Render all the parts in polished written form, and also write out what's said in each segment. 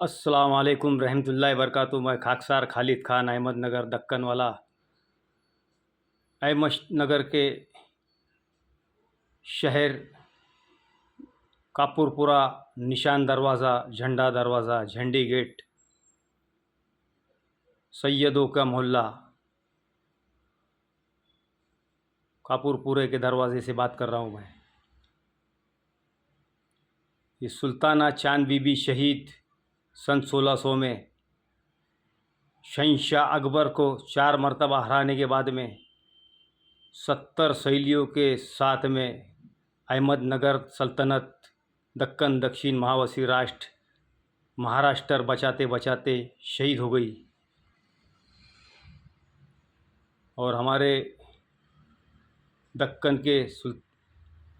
अस्सलाम वालेकुम रहमतुल्लाहि वबरकातुहू। मैं खाकसार खालिद खान अहमदनगर दक्कन वाला अहमदनगर के शहर कापुरपुरा निशान दरवाज़ा, झंडा दरवाज़ा, झंडी गेट, सैयदों का मोहल्ला कापुरपुरे के दरवाज़े से बात कर रहा हूँ मैं। ये सुल्ताना चांद बीबी शहीद सन 1600 में शहंशाह अकबर को 4 मरतबा हराने के बाद में 70 सहेलियों के साथ में अहमदनगर सल्तनत दक्कन दक्षिण महावसी राष्ट्र महाराष्ट्र बचाते बचाते शहीद हो गई। और हमारे दक्कन के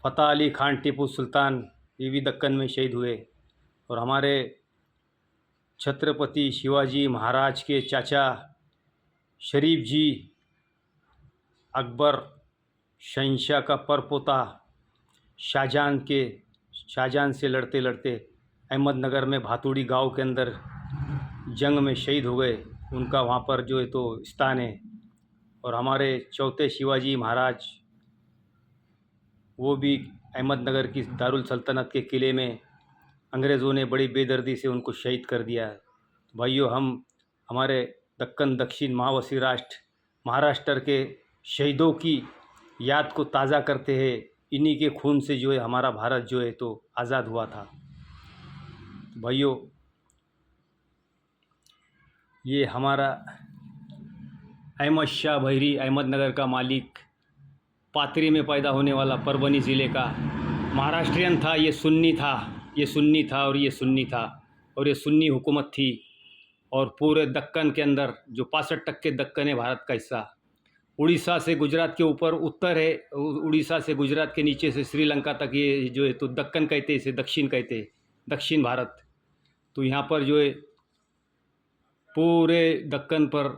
फ़तेह अली खान टीपू सुल्तान ये भी दक्कन में शहीद हुए। और हमारे छत्रपति शिवाजी महाराज के चाचा शरीफ जी अकबर शहंशाह का परपोता शाहजहां से लड़ते लड़ते अहमदनगर में भातुड़ी गांव के अंदर जंग में शहीद हो गए। उनका वहाँ पर जो है तो स्थान है। और हमारे चौथे शिवाजी महाराज वो भी अहमदनगर की दारुल सल्तनत के किले में अंग्रेज़ों ने बड़ी बेदर्दी से उनको शहीद कर दिया। भाइयों, हम हमारे दक्कन दक्षिण महावसी राष्ट्र महाराष्ट्र के शहीदों की याद को ताज़ा करते हैं। इन्हीं के खून से जो है हमारा भारत जो है तो आज़ाद हुआ था। भाइयों, ये हमारा अहमद शाह भैरी अहमदनगर का मालिक, पाथरी में पैदा होने वाला, परभनी ज़िले का महाराष्ट्रियन था। ये सुन्नी था और ये सुन्नी था और ये सुन्नी हुकूमत थी। और पूरे दक्कन के अंदर जो 65% दक्कन है भारत का हिस्सा, उड़ीसा से गुजरात के ऊपर उत्तर है, उड़ीसा से गुजरात के नीचे से श्रीलंका तक ये जो है तो दक्कन कहते हैं, इसे दक्षिण कहते हैं, दक्षिण भारत। तो यहाँ पर जो है पूरे दक्कन पर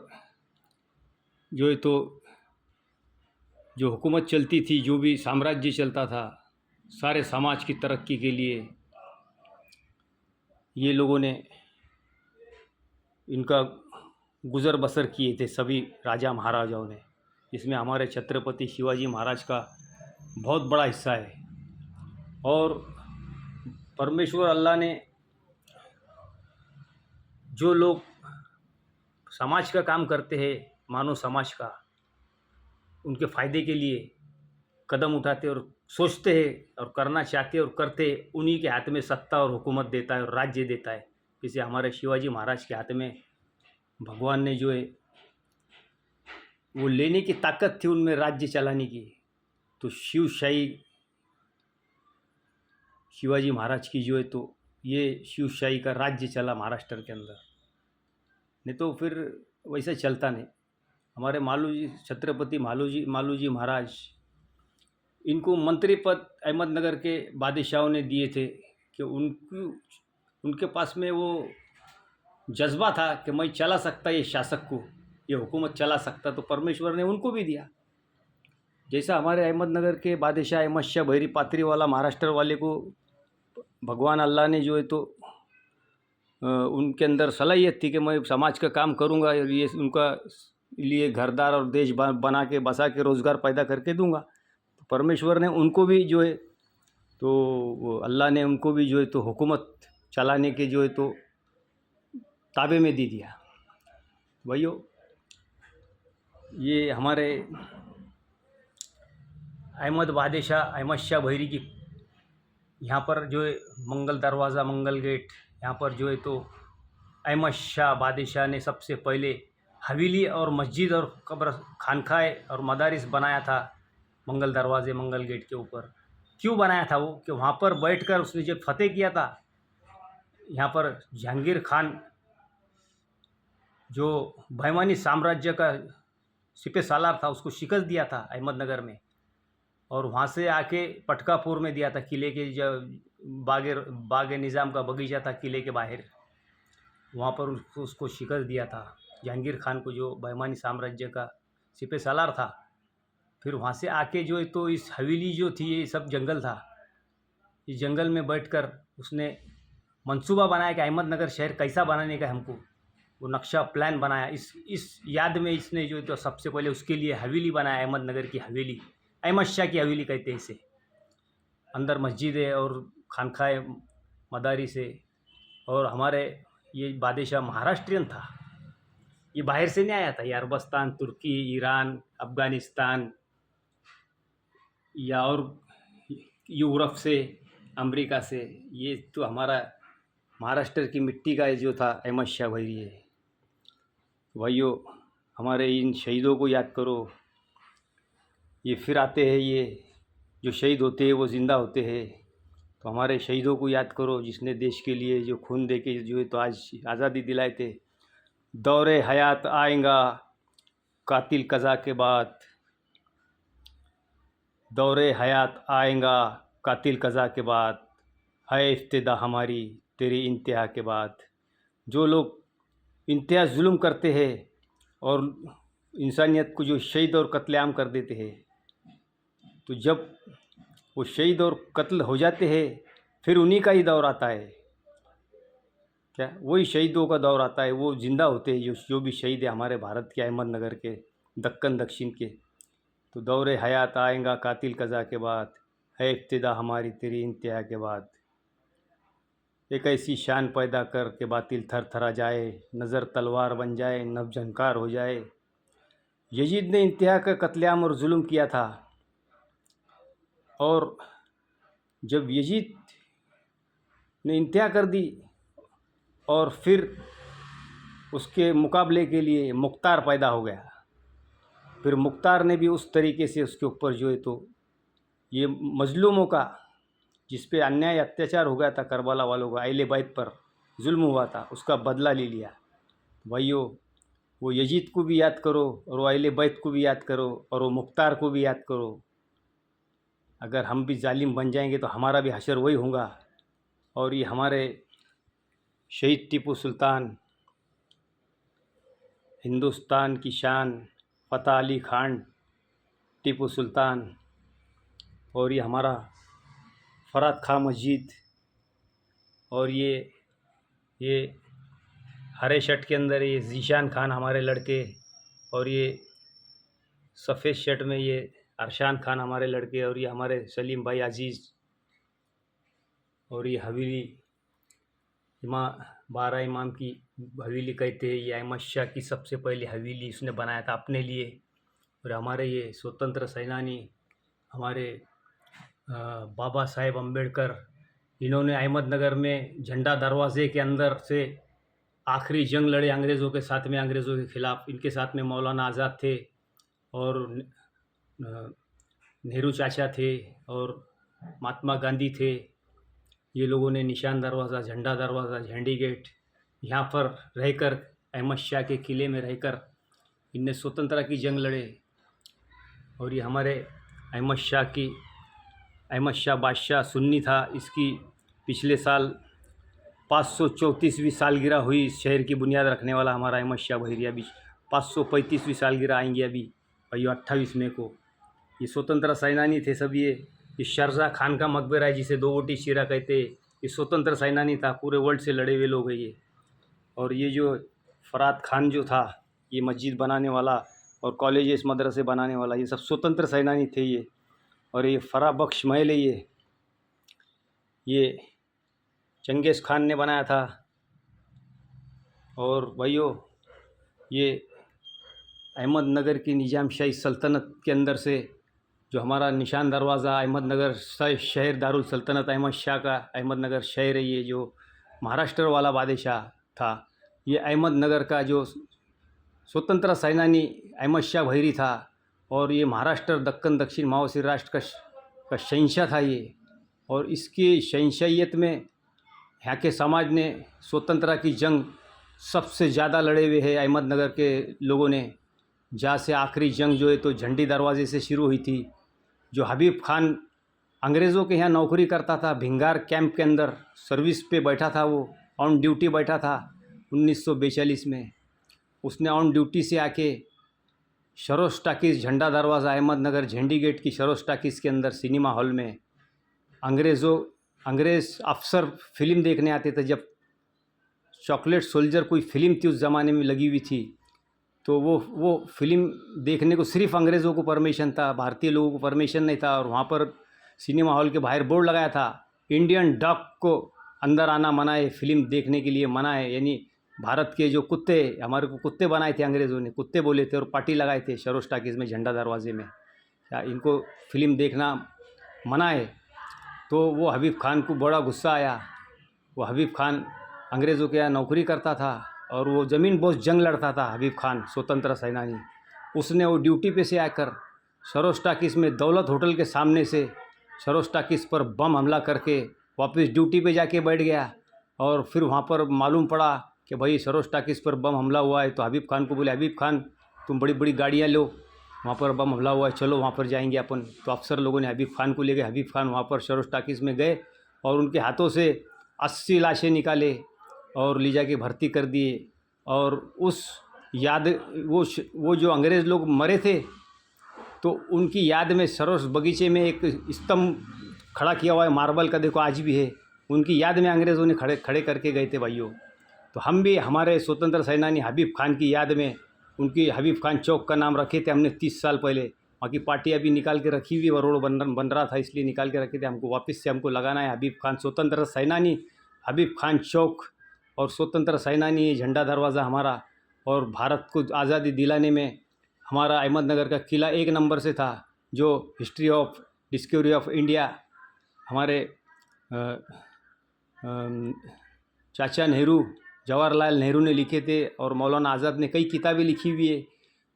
जो है तो जो हुकूमत चलती थी, जो भी साम्राज्य चलता था, सारे समाज की तरक्की के लिए ये लोगों ने इनका गुज़र बसर किए थे, सभी राजा महाराजाओं ने। इसमें हमारे छत्रपति शिवाजी महाराज का बहुत बड़ा हिस्सा है। और परमेश्वर अल्लाह ने जो लोग समाज का काम करते हैं, मानव समाज का, उनके फ़ायदे के लिए कदम उठाते और सोचते हैं और करना चाहते और करते, उन्हीं के हाथ में सत्ता और हुकूमत देता है और राज्य देता है। जैसे हमारे शिवाजी महाराज के हाथ में भगवान ने जो है वो लेने की ताकत थी उनमें, राज्य चलाने की। तो शिवाजी महाराज की जो है तो ये शिवशाही का राज्य चला महाराष्ट्र के अंदर, नहीं तो फिर वैसे चलता नहीं। हमारे मालूजी छत्रपति मालूजी महाराज, इनको मंत्री पद अहमदनगर के बादशाहों ने दिए थे कि उनके पास में वो जज्बा था कि मैं चला सकता ये शासक को, ये हुकूमत चला सकता, तो परमेश्वर ने उनको भी दिया। जैसा हमारे अहमदनगर के बादशाह अहमद शाह भैरी पाथरी वाला महाराष्ट्र वाले को भगवान अल्लाह ने जो है तो उनके अंदर सलाहियत थी कि मैं समाज का काम करूंगा और ये उनका लिए घरदार और देश बना के बसा के रोज़गार पैदा करके दूंगा। तो परमेश्वर ने उनको भी जो है तो अल्लाह ने उनको भी जो है तो हुकूमत चलाने के जो है तो ताबे में दे दिया। भाइयों, ये हमारे अहमद शाह भैरी की यहाँ पर जो है मंगल दरवाज़ा, मंगल गेट, यहाँ पर जो है तो अहमद शाह बादशाह ने सबसे पहले हवेली और मस्जिद और कब्र खानखाए और मदारिस बनाया था मंगल दरवाज़े, मंगल गेट के ऊपर। क्यों बनाया था वो? कि वहाँ पर बैठकर उसने जब फतेह किया था, यहाँ पर जहांगीर खान जो बहमानी साम्राज्य का सिपह सालार था, उसको शिकस्त दिया था अहमदनगर में। और वहाँ से आके पटकापुर में दिया था, किले के जो बाग निज़ाम का बगीचा था किले के बाहर, वहाँ पर उसको शिकस्त दिया था जहांगीर खान को, जो बहमानी साम्राज्य का सिपह सालार था। फिर वहाँ से आके जो है तो इस हवेली जो थी, ये सब जंगल था, इस जंगल में बैठकर उसने मंसूबा बनाया कि अहमदनगर शहर कैसा बनाने का हमको, वो नक्शा प्लान बनाया। इस याद में इसने जो तो सबसे पहले उसके लिए हवेली बनाया, अहमदनगर की हवेली, अहमद शाह की हवेली कहते हैं इसे। अंदर मस्जिद है और खानखाए मदारिस है। और हमारे ये बादशाह महाराष्ट्रियन था, ये बाहर से नहीं आया था, ये अरबस्तान, तुर्की, ईरान, अफ़गानिस्तान या और यूरोप से, अमेरिका से, ये तो हमारा महाराष्ट्र की मिट्टी का जो था अहमद शाह भाई है। भाइयों, हमारे इन शहीदों को याद करो। ये फिर आते हैं, ये जो शहीद होते हैं वो ज़िंदा होते हैं। तो हमारे शहीदों को याद करो, जिसने देश के लिए जो खून दे के जो है तो आज आज़ादी दिलाए थे। दौरे हयात आएगा कातिल कज़ा के बाद, दौरे हयात आएगा कातिल कज़ा के बाद, है इब्तिदा हमारी तेरी इंतहा के बाद। जो लोग इंतहा जुल्म करते हैं और इंसानियत को जो शहीद और कत्लेआम कर देते हैं, तो जब वो शहीद और कत्ल हो जाते हैं फिर उन्हीं का ही दौर आता है। क्या वही शहीदों का दौर आता है, वो ज़िंदा होते हैं जो भी शहीद है हमारे भारत के, अहमदनगर के, दक्कन दक्षिण के। तो दौरे हयात आएगा कातिल कज़ा के बाद, है इब्तिदा हमारी तेरी इंतहा के बाद। एक ऐसी शान पैदा कर के बातिल थर थरा जाए, नज़र तलवार बन जाए, नब झंकार हो जाए। यजीद ने इंतहा का कत्लेआम और जुल्म किया था, और जब यजीद ने इंतहा कर दी और फिर उसके मुकाबले के लिए मुख्तार पैदा हो गया। फिर मुख्तार ने भी उस तरीके से उसके ऊपर जो है तो ये मजलूमों का, जिस पे अन्याय अत्याचार हो गया था, करबला वालों का, अहले बैत पर जुल्म हुआ था, उसका बदला ले लिया। भाइयों, वो यजीद को भी याद करो और वो अहले बैत को भी याद करो और वो मुख्तार को भी याद करो। अगर हम भी जालिम बन जाएंगे तो हमारा भी हशर वही होगा। और ये हमारे शहीद टीपू सुल्तान, हिंदुस्तान की शान, फ़तेह अली खान टीपू सुल्तान, और ये हमारा फ़रात खां मस्जिद, और ये हरे शर्ट के अंदर ये ज़ीशान खान हमारे लड़के, और ये सफ़ेद शर्ट में ये अरशान खान हमारे लड़के, और ये हमारे सलीम भाई अजीज़। और ये हवेली बारह इमाम की हवेली कहते हैं। ये अहमद शाह की सबसे पहली हवेली उसने बनाया था अपने लिए। और हमारे ये स्वतंत्र सेनानी, हमारे बाबा साहेब अम्बेडकर, इन्होंने अहमदनगर में झंडा दरवाज़े के अंदर से आखिरी जंग लड़े अंग्रेज़ों के साथ में, अंग्रेज़ों के ख़िलाफ़। इनके साथ में मौलाना आज़ाद थे और नेहरू चाचा थे और महात्मा गांधी थे। ये लोगों ने निशान दरवाज़ा, झंडा दरवाज़ा, झंडी गेट, यहाँ पर रहकर, अहमद शाह के किले में रहकर इनने स्वतंत्रता की जंग लड़े। और ये हमारे अहमद शाह बादशाह सुन्नी था। इसकी पिछले साल 534वीं सालगिरह हुई। इस शहर की बुनियाद रखने वाला हमारा अहमद शाह भैरिया भी 535वीं सालगिरह आएंगी अभी भाइयों 28 मई को। ये स्वतंत्र सेनानी थे सब। ये शारजाह खान का मकबरा है, जिसे दो वोटी शीरा कहते हैं। ये स्वतंत्र सेनानी था, पूरे वर्ल्ड से लड़े हुए लोग हैं ये। और ये जो फ़रात खान जो था, ये मस्जिद बनाने वाला और कॉलेजेस मदरसे बनाने वाला, ये सब स्वतंत्र सेनानी थे ये। और ये फ़रा बख्श महल है, ये चंगेज़ खान ने बनाया था। और भाइयों, ये अहमदनगर की निज़ामशाही सल्तनत के अंदर से जो हमारा निशान दरवाज़ा, अहमदनगर शहर दारुल सल्तनत अहमद शाह का अहमदनगर शहर है, ये जो महाराष्ट्र वाला बादशाह था, ये अहमदनगर का जो स्वतंत्र सेनानी अहमद शाह भैरी था। और ये महाराष्ट्र, दक्कन दक्षिण माओवासी राष्ट्र का शहंशाह था ये। और इसकी शहंशाहियत में यहाँ के समाज ने स्वतंत्रता की जंग सबसे ज़्यादा लड़े हुए हैं अहमदनगर के लोगों ने। जहाँ से आखिरी जंग जो है तो झंडी दरवाज़े से शुरू हुई थी। जो हबीब खान अंग्रेज़ों के यहाँ नौकरी करता था, भिंगार कैंप के अंदर सर्विस पे बैठा था, वो ऑन ड्यूटी बैठा था 1942 में। उसने ऑन ड्यूटी से आके सरोज टाकीज़, झंडा दरवाज़ा, अहमदनगर झंडी गेट की सरोज टाकीज़ के अंदर सिनेमा हॉल में अंग्रेज़ों अंग्रेज़ अफ़सर फ़िल्म देखने आते थे। जब चॉकलेट सोल्जर कोई फ़िल्म थी उस ज़माने में लगी हुई थी, तो वो फ़िल्म देखने को सिर्फ़ अंग्रेज़ों को परमिशन था, भारतीय लोगों को परमिशन नहीं था। और वहाँ पर सिनेमा हॉल के बाहर बोर्ड लगाया था, इंडियन डॉग को अंदर आना मना है, फ़िल्म देखने के लिए मना है। यानी भारत के जो कुत्ते, हमारे को कुत्ते बनाए थे अंग्रेज़ों ने, कुत्ते बोले थे और पार्टी लगाए थे सरोज टाकीज़ में, झंडा दरवाज़े में, या इनको फ़िल्म देखना मना है। तो वो हबीब खान को बड़ा गुस्सा आया। वो हबीब खान अंग्रेज़ों के यहाँ नौकरी करता था और वो ज़मीन बोस जंग लड़ता था। हबीब खान स्वतंत्र सेनानी, उसने वो ड्यूटी पे से आकर सरोज टाकीज़ में दौलत होटल के सामने से सरोज टाकीज़ पर बम हमला करके वापस ड्यूटी पे जाके बैठ गया। और फिर वहाँ पर मालूम पड़ा कि भाई सरोज टाकीज़ पर बम हमला हुआ है, तो हबीब खान को बोले, हबीब खान तुम बड़ी बड़ी गाड़ियाँ लो, वहाँ पर बम हमला हुआ है, चलो वहाँ पर जाएंगे अपन। तो अफसर लोगों ने हबीब खान को ले गए। हबीब खान वहाँ पर सरोज टाकीज़ में गए और उनके हाथों से 80 लाशें निकाले और ले जाके भर्ती कर दिए। और उस याद वो जो अंग्रेज़ लोग मरे थे, तो उनकी याद में सरोज बगीचे में एक स्तंभ खड़ा किया हुआ है मार्बल का, देखो आज भी है। उनकी याद में अंग्रेज़ों ने खड़े करके गए थे भाइयों। तो हम भी हमारे स्वतंत्र सेनानी हबीब खान की याद में उनकी हबीब खान चौक का नाम रखे थे हमने 30 साल पहले। वहाँ की पार्टी अभी निकाल के रखी हुई, रोड बन रहा था इसलिए निकाल के रखे थे। हमको वापस से हमको लगाना है हबीब खान स्वतंत्र सेनानी, हबीब खान चौक और स्वतंत्र सेनानी झंडा दरवाज़ा हमारा। और भारत को आज़ादी दिलाने में हमारा अहमदनगर का किला 1 नंबर से था, जो history of discovery of India हमारे चाचा नेहरू, जवाहरलाल नेहरू ने लिखे थे और मौलाना आज़ाद ने कई किताबें लिखी हुई है।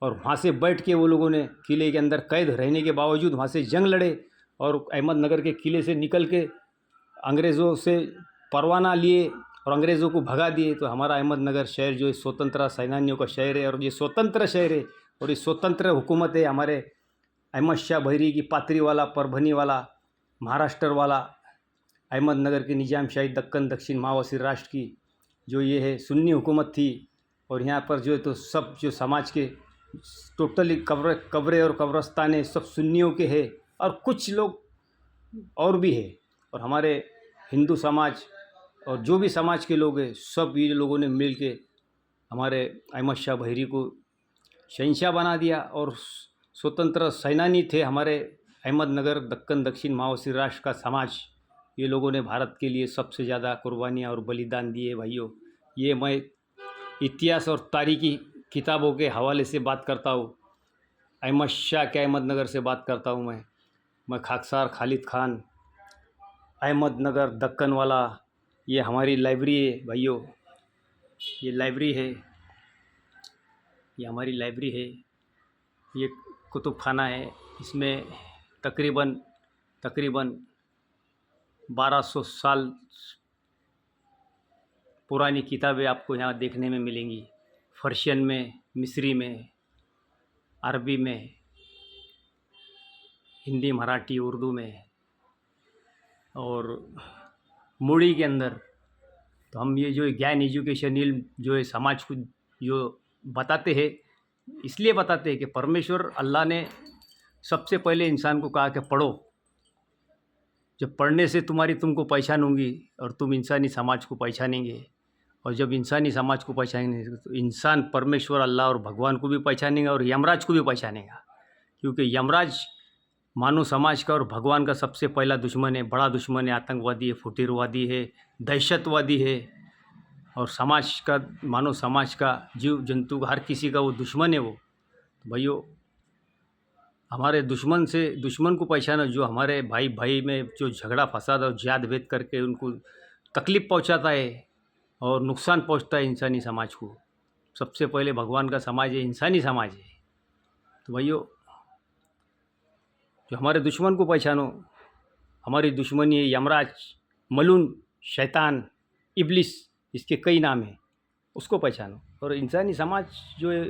और वहाँ से बैठ के वो लोगों ने किले के अंदर कैद रहने के बावजूद वहाँ से जंग लड़े और अहमदनगर के किले से निकल के अंग्रेज़ों से परवाना लिए और अंग्रेज़ों को भगा दिए। तो हमारा अहमदनगर शहर जो है स्वतंत्र सेनानियों का शहर है और ये स्वतंत्र शहर है और ये स्वतंत्र हुकूमत है। हमारे अहमद शाह बहरी की पात्री वाला, परभनी वाला, महाराष्ट्र वाला, अहमदनगर की निजाम शाही दक्कन दक्षिण महावसीर राष्ट्र की जो ये है सुन्नी हुकूमत थी। और यहाँ पर जो है तो सब जो समाज के टोटली कब्रें और कब्रस्तानें सब सुन्नियों के हैं और कुछ लोग और भी है। और हमारे हिंदू समाज और जो भी समाज के लोग हैं सब ये लोगों ने मिल के हमारे अहमद शाह बहरी को शहंशाह बना दिया और स्वतंत्र सेनानी थे हमारे अहमदनगर दक्कन दक्षिण महावसीर राष्ट्र का समाज। ये लोगों ने भारत के लिए सबसे ज़्यादा कुर्बानियाँ और बलिदान दिए भाइयों। ये मैं इतिहास और तारीख़ी किताबों के हवाले से बात करता हूँ। अहमद शाह के अहमदनगर से बात करता हूँ मैं खाकसार खालिद खान, अहमदनगर दक्कन वाला। ये हमारी लाइब्रेरी है भाइयों, ये लाइब्रेरी है, ये हमारी लाइब्रेरी है, ये कुतुब खाना है। इसमें तकरीबन 1200 साल पुरानी किताबें आपको यहाँ देखने में मिलेंगी। पर्शियन में, मिस्री में, अरबी में, हिंदी, मराठी, उर्दू में और मुड़ी के अंदर। तो हम ये जो ज्ञान एजुकेशनल जो है समाज को जो बताते हैं, इसलिए बताते हैं कि परमेश्वर अल्लाह ने सबसे पहले इंसान को कहा कि पढ़ो। जब पढ़ने से तुमको पहचान होगी और तुम इंसानी समाज को पहचानेंगे। और जब इंसानी समाज को पहचानेंगे तो इंसान परमेश्वर अल्लाह और भगवान को भी पहचानेगा और यमराज को भी पहचानेगा। क्योंकि यमराज मानव समाज का और भगवान का सबसे पहला दुश्मन है, बड़ा दुश्मन है, आतंकवादी है, फुटीरवादी है, दहशतवादी है और समाज का, मानव समाज का, जीव जंतु का, हर किसी का वो दुश्मन है वो। तो भाइयों, हमारे दुश्मन को पहचानो, जो हमारे भाई भाई में जो झगड़ा फसाद और जात भेद करके उनको तकलीफ़ पहुंचाता है और नुकसान पहुंचता है इंसानी समाज को। सबसे पहले भगवान का समाज है, इंसानी समाज है। तो भाइयों, जो हमारे दुश्मन को पहचानो, हमारी दुश्मनी है यमराज, मलून, शैतान, इब्लिस, इसके कई नाम हैं, उसको पहचानो। और इंसानी समाज जो है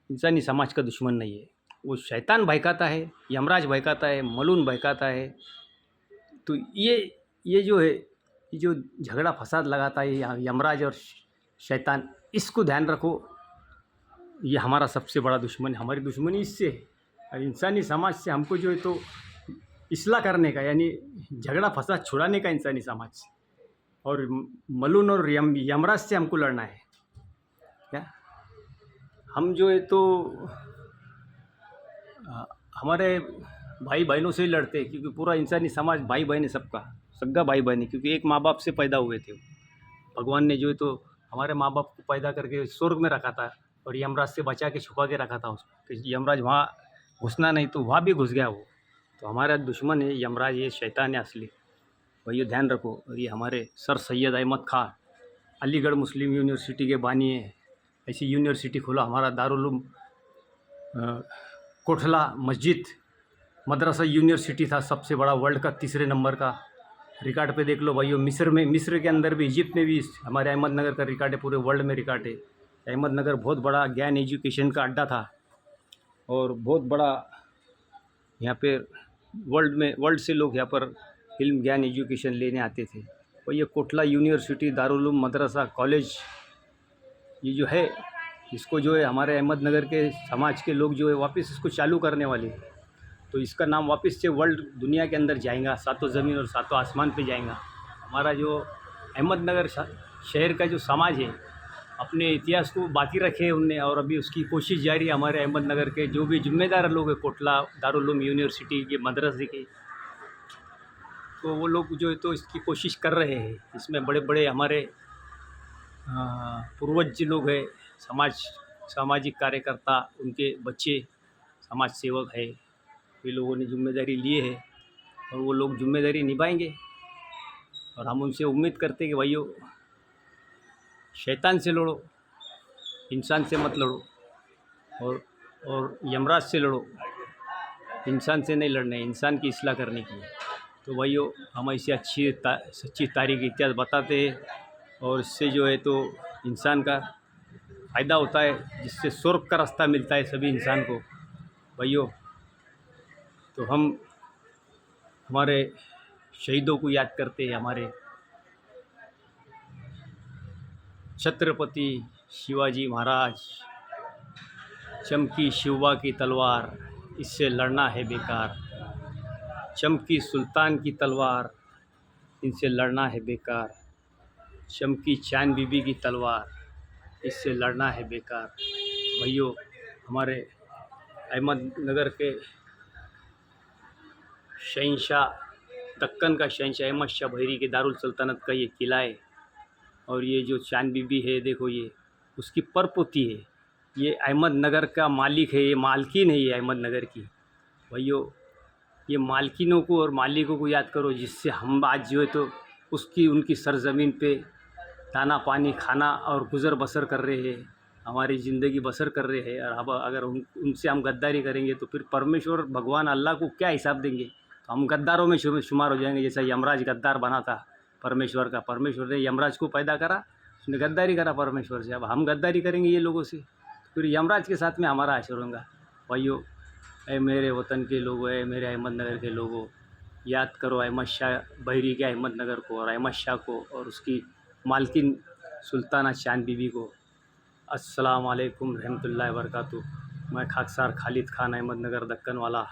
इंसानी समाज का दुश्मन नहीं है। वो शैतान बहकाता है, यमराज बहकाता है, मलून बहकाता है। तो ये जो है, ये जो झगड़ा फसाद लगाता है यमराज और शैतान, इसको ध्यान रखो। ये हमारा सबसे बड़ा दुश्मन है, हमारी दुश्मनी इससे है। और इंसानी समाज से हमको जो है तो इस्लाह करने का, यानी झगड़ा फसाद छुड़ाने का इंसानी समाज। और मलून और यमराज से हमको लड़ना है क्या। हम जो है तो हमारे भाई बहनों से ही लड़ते हैं, क्योंकि पूरा इंसानी समाज भाई बहन है सबका, सगा भाई बहन है, क्योंकि एक माँ बाप से पैदा हुए थे। भगवान ने जो है तो हमारे माँ बाप को पैदा करके स्वर्ग में रखा था, और यमराज से बचा के छुपा के रखा था उसको, कि यमराज वहाँ घुसना नहीं, तो वहाँ भी घुस गया वो। तो हमारा दुश्मन है यमराज, ये शैतान है असली। भाइयों ध्यान रखो। और ये हमारे सर सैयद अहमद खान अलीगढ़ मुस्लिम यूनिवर्सिटी के बानी है। ऐसी यूनिवर्सिटी खोला हमारा दारुल कोठला मस्जिद मदरसा यूनिवर्सिटी था, सबसे बड़ा वर्ल्ड का 3 नंबर का रिकॉर्ड पे देख लो भाइयों। मिस्र के अंदर भी, इजिप्ट में भी हमारे अहमदनगर का रिकॉर्ड है, पूरे वर्ल्ड में रिकॉर्ड है। अहमदनगर बहुत बड़ा ज्ञान एजुकेशन का अड्डा था, और बहुत बड़ा यहाँ पे वर्ल्ड से लोग यहाँ पर इल्म ज्ञान एजुकेशन लेने आते थे। और ये कोटला यूनिवर्सिटी दारुल उलूम मदरसा कॉलेज ये जो है, इसको जो है हमारे अहमदनगर के समाज के लोग जो है वापस इसको चालू करने वाले हैं। तो इसका नाम वापस से वर्ल्ड दुनिया के अंदर जाएगा, सातों ज़मीन और सातों आसमान पे जाएगा। हमारा जो अहमदनगर शहर का जो समाज है, अपने इतिहास को बाकी रखे हैं उनने, और अभी उसकी कोशिश जारी है। हमारे अहमदनगर के जो भी जिम्मेदार लोग हैं कोटला दारुल उलूम यूनिवर्सिटी के मदरसे के, तो वो लोग जो है तो इसकी कोशिश कर रहे हैं। इसमें बड़े बड़े हमारे पूर्वज लोग हैं, सामाजिक कार्यकर्ता, उनके बच्चे समाज सेवक है, ये लोगों ने जिम्मेदारी लिए है, और वो लोग जिम्मेदारी निभाएंगे। और हम उनसे उम्मीद करते हैं कि भाइयों, शैतान से लड़ो, इंसान से मत लड़ो, और यमराज से लड़ो। इंसान से नहीं लड़ना है, इंसान की इस्लाह करने की है। तो भाइयों, हम ऐसी सच्ची तारीख इतिहास बताते हैं, और इससे जो है तो इंसान का फ़ायदा होता है, जिससे स्वर्ग का रास्ता मिलता है सभी इंसान को। भाइयों, तो हम हमारे शहीदों को याद करते हैं। हमारे छत्रपति शिवाजी महाराज, चमकी शिवा की तलवार, इससे लड़ना है बेकार। चमकी सुल्तान की तलवार, इनसे लड़ना है बेकार। चमकी चांद बीबी की तलवार, इससे लड़ना है बेकार। भाइयों, हमारे अहमदनगर के शहंशाह, दक्कन का शहंशाह अहमद शाह भैरी के दारुल सल्तनत का ये किला है। और ये जो चांद बीबी है, देखो ये उसकी परपोती है। ये अहमदनगर का मालिक है, ये मालकिन है ये अहमदनगर की। भाइयों, ये मालकिनों को और मालिकों को याद करो, जिससे हम आज जो है तो उनकी सरज़मीन पे दाना पानी खाना और गुज़र बसर कर रहे हैं, हमारी ज़िंदगी बसर कर रहे हैं। और अब अगर उनसे हम गद्दारी करेंगे तो फिर परमेश्वर भगवान अल्लाह को क्या हिसाब देंगे। तो हम गद्दारों में शुमार हो जाएंगे, जैसा यमराज गद्दार बना था परमेश्वर का। परमेश्वर ने यमराज को पैदा करा, उसने गद्दारी करा परमेश्वर से। अब हम गद्दारी करेंगे ये लोगों से, तो फिर यमराज के साथ में हमारा आचरण होगा। भाइयों, मेरे वतन के लोगों, मेरे अहमदनगर के लोगों, याद करो अहमद शाह बहरी के अहमदनगर को, और अहमद शाह को, और उसकी मालकिन सुल्ताना चांद बीबी को। अस्सलाम वालेकुम रहमतुल्लाहि व बरकातुहू। मैं खाकसार खालिद खान, अहमदनगर दक्कन वाला।